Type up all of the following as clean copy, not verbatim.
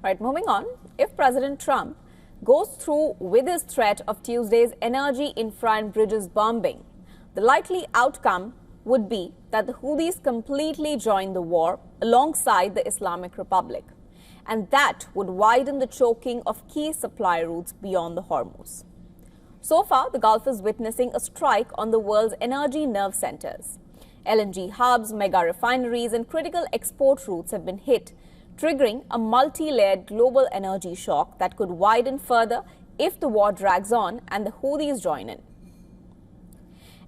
Right, moving on, if President Trump goes through with his threat of Tuesday's energy infra and bridges bombing, the likely outcome would be that the Houthis completely join the war alongside the Islamic Republic. And that would widen the choking of key supply routes beyond the Hormuz. So far, the Gulf is witnessing a strike on the world's energy nerve centers. LNG hubs, mega refineries, and critical export routes have been hit, triggering a multi-layered global energy shock that could widen further if the war drags on and the Houthis join in.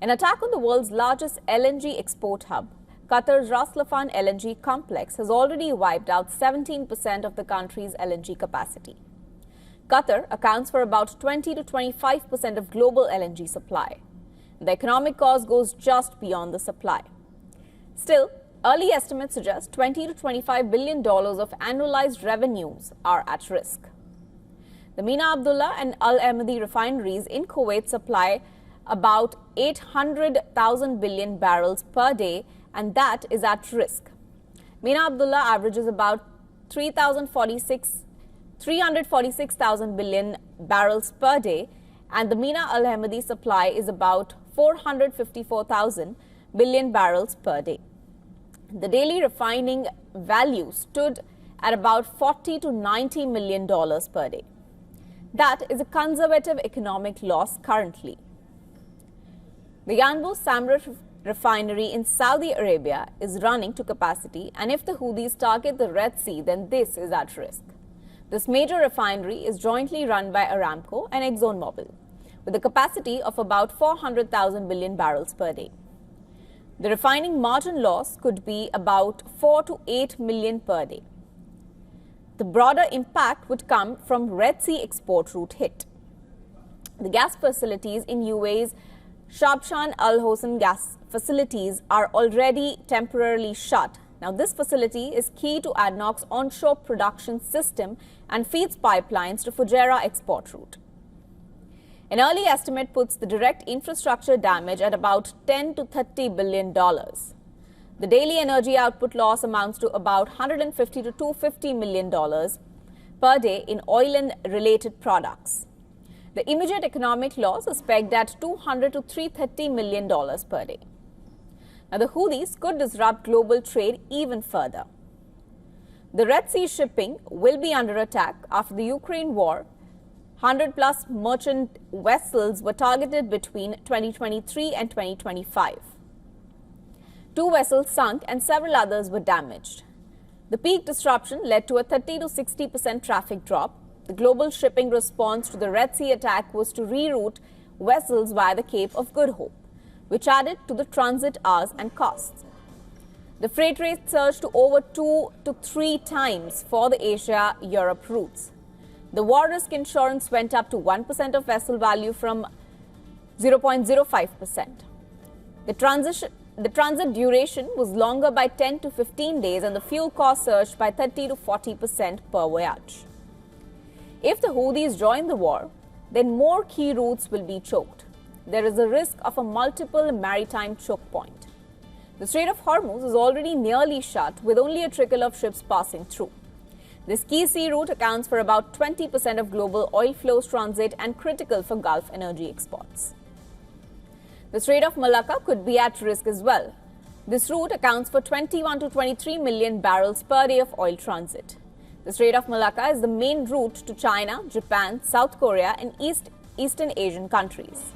An attack on the world's largest LNG export hub, Qatar's Ras Laffan LNG complex, has already wiped out 17% of the country's LNG capacity. Qatar accounts for about 20 to 25% of global LNG supply. The economic cost goes just beyond the supply. Still, early estimates suggest $20 to $25 billion of annualized revenues are at risk. The Mina Abdullah and Al Ahmadi refineries in Kuwait supply about 800,000 billion barrels per day, and that is at risk. Mina Abdullah averages about 346,000 billion barrels per day, and the Mina Al Ahmadi supply is about 454,000 billion barrels per day. The daily refining value stood at about $40 to $90 million per day. That is a conservative economic loss currently. The Yanbu Samra refinery in Saudi Arabia is running to capacity, and if the Houthis target the Red Sea, then this is at risk. This major refinery is jointly run by Aramco and ExxonMobil, with a capacity of about 400,000 billion barrels per day. The refining margin loss could be about 4 to 8 million per day. The broader impact would come from Red Sea export route hit. The gas facilities in UAE's Shabshan Al Hosn gas facilities are already temporarily shut. Now, this facility is key to ADNOC's onshore production system and feeds pipelines to Fujairah export route. An early estimate puts the direct infrastructure damage at about $10 to $30 billion. The daily energy output loss amounts to about $150 to $250 million per day in oil and related products. The immediate economic loss is pegged at $200 to $330 million per day. Now, the Houthis could disrupt global trade even further. The Red Sea shipping will be under attack after the Ukraine war. 100-plus merchant vessels were targeted between 2023 and 2025. 2 vessels sunk and several others were damaged. The peak disruption led to a 30 to 60% traffic drop. The global shipping response to the Red Sea attack was to reroute vessels via the Cape of Good Hope, which added to the transit hours and costs. The freight rate surged to over 2 to 3 times for the Asia-Europe routes. The war risk insurance went up to 1% of vessel value from 0.05%. The transit duration was longer by 10 to 15 days, and the fuel cost surged by 30 to 40% per voyage. If the Houthis join the war, then more key routes will be choked. There is a risk of a multiple maritime choke point. The Strait of Hormuz is already nearly shut, with only a trickle of ships passing through. This key sea route accounts for about 20% of global oil flows transit and critical for Gulf energy exports. The Strait of Malacca could be at risk as well. This route accounts for 21 to 23 million barrels per day of oil transit. The Strait of Malacca is the main route to China, Japan, South Korea, and Eastern Asian countries.